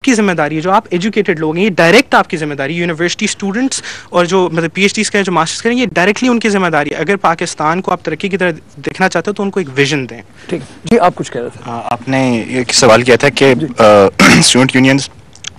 کی ذمہ داری ہے, جو آپ ایجوکیٹڈ لوگ ہیں, یہ ڈائریکٹ آپ کی ذمہ داری ہے. یونیورسٹی اسٹوڈنٹس اور جو مطلب پی ایچ ڈیز کریں, جو ماسٹرز کریں, یہ ڈائریکٹلی ان کی ذمہ داری ہے. اگر پاکستان کو آپ ترقی کی طرح دیکھنا چاہتے ہو تو ان کو ایک ویژن دیں. ٹھیک جی, آپ کچھ کہہ رہے تھے. آپ نے ایک سوال کیا تھا کہ اسٹوڈنٹ یونینز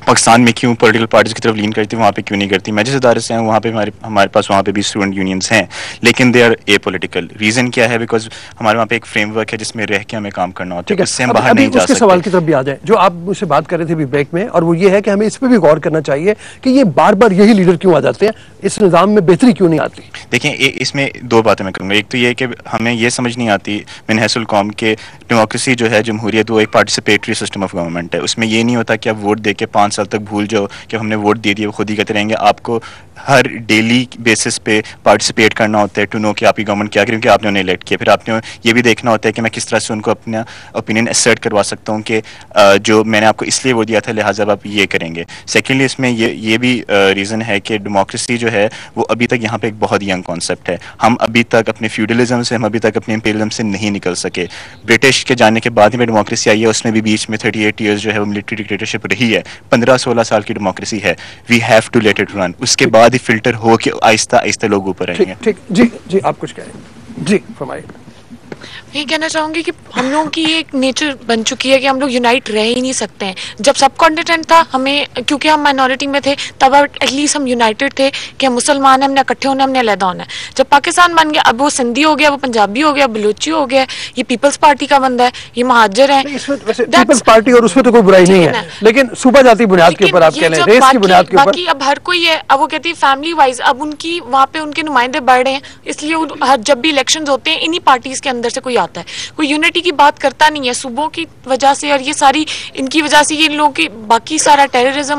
پاکستان میں کیوں پولیٹیکل پارٹیز کی طرف لین کرتی ہیں, وہاں پہ کیوں نہیں کرتی. میں جس ادارے سے ہوں وہاں پہ ہمارے پاس وہاں پہ بھی اسٹوڈنٹ یونینز ہیں, لیکن they are a political. Reason کیا ہے؟ بیکاز ہمارے وہاں پہ ایک فریم ورک ہے جس میں رہ کے ہمیں کام کرنا ہوتا ہے, اس سے ہم باہر نہیں جا سکتے. اس کے سوال کی طرف بھی آ جائیں جو آپ مجھ سے بات کر رہے تھے ابھی بریک میں, اور وہ یہ ہے کہ ہمیں اس پہ بھی غور کرنا چاہیے کہ یہ بار بار یہی لیڈر کیوں آ جاتے ہیں, اس نظام میں بہتری کیوں نہیں آتی. دیکھیں اس میں دو باتیں میں کروں گا. ایک تو یہ کہ ہمیں یہ سمجھ نہیں آتی من حیث القوم کہ ڈیموکریسی جو ہے, جمہوریت, وہ ایک پارٹیسپیٹری سسٹم آف گورنمنٹ ہے. اس میں یہ نہیں ہوتا کہ آپ ووٹ دے کے 5 سال تک بھول جاؤ کہ ہم نے ووٹ دے دیا, وہ خود ہی کرتے رہیں گے. آپ کو ہر ڈیلی بیسس پہ پارٹیسپیٹ کرنا ہوتا ہے ٹو نو کہ آپ کی گورنمنٹ کیا کریں, کہ آپ نے انہیں الیکٹ کیا. پھر آپ نے یہ بھی دیکھنا ہوتا ہے کہ میں کس طرح سے ان کو اپنا اوپینین اسرٹ کروا سکتا ہوں کہ جو میں نے آپ کو اس لیے وہ دیا تھا لہٰذا آپ یہ کریں گے. سیکنڈلی اس میں یہ بھی ریزن ہے کہ ڈیموکریسی جو ہے وہ ابھی تک یہاں پہ ایک بہت ینگ کانسیپٹ ہے. ہم ابھی تک اپنے فیوڈلزم سے, ہم ابھی تک اپنے امپیریلزم سے نہیں نکل سکے. برٹش کے جانے کے بعد ہی میں ڈیموکریسی آئی ہے, اس میں بھی بیچ میں 38 ایئرز جو ہے وہ ملٹری ڈکٹیٹرشپ رہی ہے. 15-16 سال کی ڈیموکریسی ہے. We have to let it run. اس کے بعد ہی فلٹر ہو کے آہستہ آہستہ لوگ اوپر آئیں گے. ٹھیک جی آپ کچھ کہہ رہے ہیں. جی فرمائیے. یہ کہنا چاہوں گی کہ ہم لوگوں کی ایک نیچر بن چکی ہے کہ ہم لوگ یونائٹ رہ ہی نہیں سکتے ہیں. جب سب کانٹیننٹ تھا, ہمیں کیونکہ ہم مائنورٹی میں تھے, تب ایٹ لیسٹ ہم یونائٹڈ تھے کہ ہم مسلمان ہیں, ہم نے اکٹھے ہونا, ہم نے علیحدہ ہونا ہے. جب پاکستان بن گیا, اب وہ سندھی ہو گیا, وہ پنجابی ہو گیا, بلوچی ہو گیا, یہ پیپلز پارٹی کا بندہ ہے, یہ مہاجر ہیں. پیپلز پارٹی اور اس میں تو کوئی برائی نہیں ہے, لیکن صوبہ جاتی بنیاد کے اوپر آپ کہہ لیں, ریس کی بنیاد کے اوپر. باقی اب ہر کوئی ہے, اب وہ کہتی ہے فیملی وائز, اب ان کی وہاں پہ ان کے نمائندے بڑھ رہے ہیں, اس لیے جب بھی الیکشنز ہوتے ہیں انہی پارٹیز کے اندر سے کوئی آتا ہے. کوئی یونٹی کی بات کرتا نہیں ہے. صوبوں کی وجہ سے اور یہ ساری ان کی وجہ سے یہ ان لوگوں کی باقی سارا ٹیررزم